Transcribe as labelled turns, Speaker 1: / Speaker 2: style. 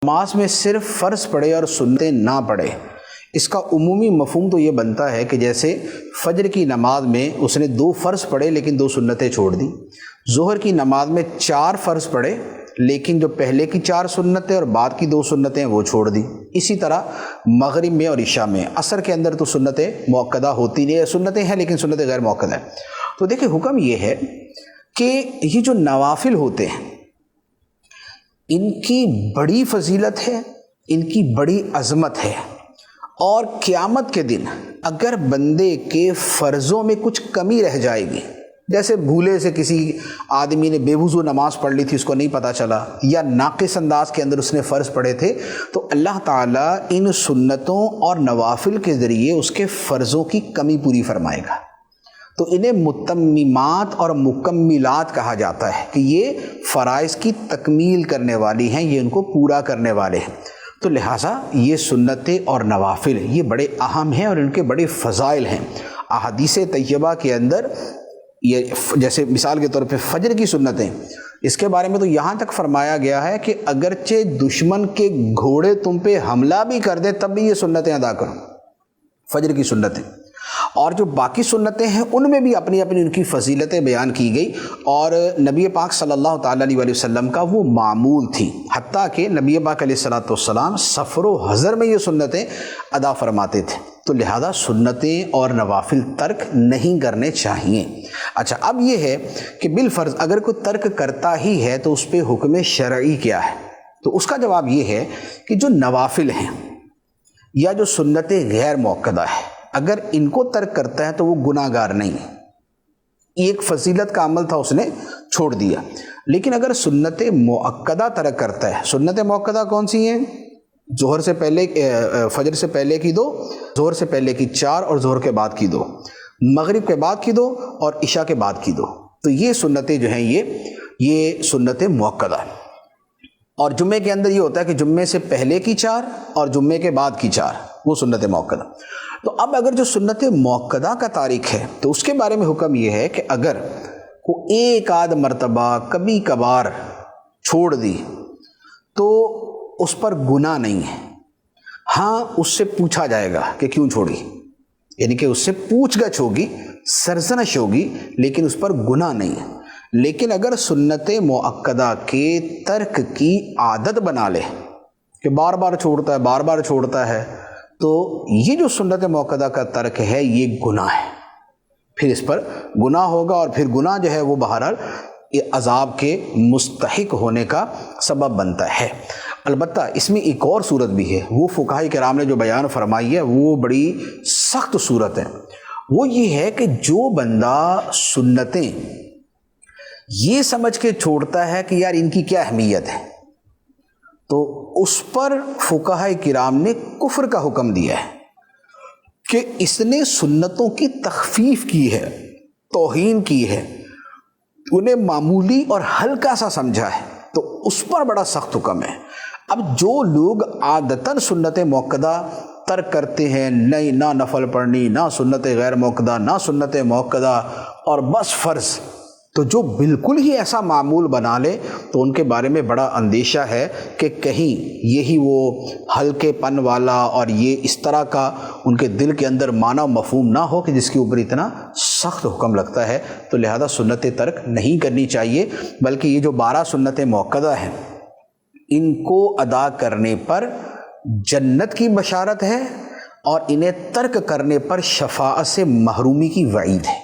Speaker 1: نماز میں صرف فرض پڑھے اور سنتیں نہ پڑھے، اس کا عمومی مفہوم تو یہ بنتا ہے کہ جیسے فجر کی نماز میں اس نے 2 فرض پڑھے لیکن 2 سنتیں چھوڑ دی، ظہر کی نماز میں 4 فرض پڑھے لیکن جو پہلے کی 4 سنتیں اور بعد کی 2 سنتیں وہ چھوڑ دی۔ اسی طرح مغرب میں اور عشاء میں، عصر کے اندر تو سنتیں مؤکدہ ہوتی نہیں، سنتیں ہیں لیکن سنتیں غیر مؤکدہ ہیں۔ تو دیکھیں حکم یہ ہے کہ یہ جو نوافل ہوتے ہیں ان کی بڑی فضیلت ہے، ان کی بڑی عظمت ہے، اور قیامت کے دن اگر بندے کے فرضوں میں کچھ کمی رہ جائے گی، جیسے بھولے سے کسی آدمی نے بے وضو نماز پڑھ لی تھی، اس کو نہیں پتہ چلا، یا ناقص انداز کے اندر اس نے فرض پڑھے تھے، تو اللہ تعالیٰ ان سنتوں اور نوافل کے ذریعے اس کے فرضوں کی کمی پوری فرمائے گا۔ تو انہیں متممات اور مکملات کہا جاتا ہے کہ یہ فرائض کی تکمیل کرنے والی ہیں، یہ ان کو پورا کرنے والے ہیں۔ تو لہٰذا یہ سنتیں اور نوافل یہ بڑے اہم ہیں اور ان کے بڑے فضائل ہیں۔ احادیث طیبہ کے اندر یہ جیسے مثال کے طور پہ فجر کی سنتیں، اس کے بارے میں تو یہاں تک فرمایا گیا ہے کہ اگرچہ دشمن کے گھوڑے تم پہ حملہ بھی کر دے تب بھی یہ سنتیں ادا کرو، فجر کی سنتیں۔ اور جو باقی سنتیں ہیں ان میں بھی اپنی اپنی ان کی فضیلتیں بیان کی گئی، اور نبی پاک صلی اللہ تعالیٰ علیہ وسلم کا وہ معمول تھی، حتیٰ کہ نبی پاک علیہ السلام سفر و حضر میں یہ سنتیں ادا فرماتے تھے۔ تو لہذا سنتیں اور نوافل ترک نہیں کرنے چاہیے۔ اچھا، اب یہ ہے کہ بالفرض اگر کوئی ترک کرتا ہی ہے تو اس پہ حکم شرعی کیا ہے؟ تو اس کا جواب یہ ہے کہ جو نوافل ہیں یا جو سنتیں غیر مؤکدہ ہیں، اگر ان کو ترک کرتا ہے تو وہ گناہ گار نہیں ہے، ایک فضیلت کا عمل تھا اس نے چھوڑ دیا۔ لیکن اگر سنت مؤکدہ ترک کرتا ہے، سنت مؤکدہ کون سی ہیں؟ ظہر سے پہلے، فجر سے پہلے کی 2، ظہر سے پہلے کی 4 اور ظہر کے بعد کی 2، مغرب کے بعد کی 2 اور عشاء کے بعد کی 2۔ تو یہ سنتیں جو ہیں یہ سنت مؤکدہ ہیں۔ اور جمعے کے اندر یہ ہوتا ہے کہ جمعے سے پہلے کی 4 اور جمعے کے بعد کی 4، وہ سنت مؤکدہ۔ تو اب اگر جو سنت مؤکدہ کا تارک ہے تو اس کے بارے میں حکم یہ ہے کہ اگر وہ ایک آدھ مرتبہ کبھی کبھار چھوڑ دی تو اس پر گناہ نہیں ہے۔ ہاں، اس سے پوچھا جائے گا کہ کیوں چھوڑی، یعنی کہ اس سے پوچھ گچھ ہوگی، سرزنش ہوگی، لیکن اس پر گناہ نہیں ہے۔ لیکن اگر سنت مؤکدہ کے ترک کی عادت بنا لے کہ بار بار چھوڑتا ہے، بار بار چھوڑتا ہے، تو یہ جو سنت مؤکدہ کا ترک ہے یہ گناہ ہے، پھر اس پر گناہ ہوگا، اور پھر گناہ جو ہے وہ بہرحال عذاب کے مستحق ہونے کا سبب بنتا ہے۔ البتہ اس میں ایک اور صورت بھی ہے، وہ فقہاء کرام نے جو بیان فرمائی ہے وہ بڑی سخت صورت ہے۔ وہ یہ ہے کہ جو بندہ سنتیں یہ سمجھ کے چھوڑتا ہے کہ یار ان کی کیا اہمیت ہے، تو اس پر فقہاء کرام نے کفر کا حکم دیا ہے کہ اس نے سنتوں کی تخفیف کی ہے، توہین کی ہے، انہیں معمولی اور ہلکا سا سمجھا ہے، تو اس پر بڑا سخت حکم ہے۔ اب جو لوگ عادتاً سنت مؤکدہ ترک کرتے ہیں، نہ نفل پڑھنی، نہ سنت غیر مؤکدہ، نہ سنت مؤکدہ، اور بس فرض، تو جو بالکل ہی ایسا معمول بنا لے تو ان کے بارے میں بڑا اندیشہ ہے کہ کہیں یہی وہ ہلکے پن والا اور یہ اس طرح کا ان کے دل کے اندر معنی و مفہوم نہ ہو کہ جس کے اوپر اتنا سخت حکم لگتا ہے۔ تو لہذا سنت ترک نہیں کرنی چاہیے، بلکہ یہ جو 12 سنتیں مؤکدہ ہیں ان کو ادا کرنے پر جنت کی بشارت ہے، اور انہیں ترک کرنے پر شفاعت سے محرومی کی وعید ہے۔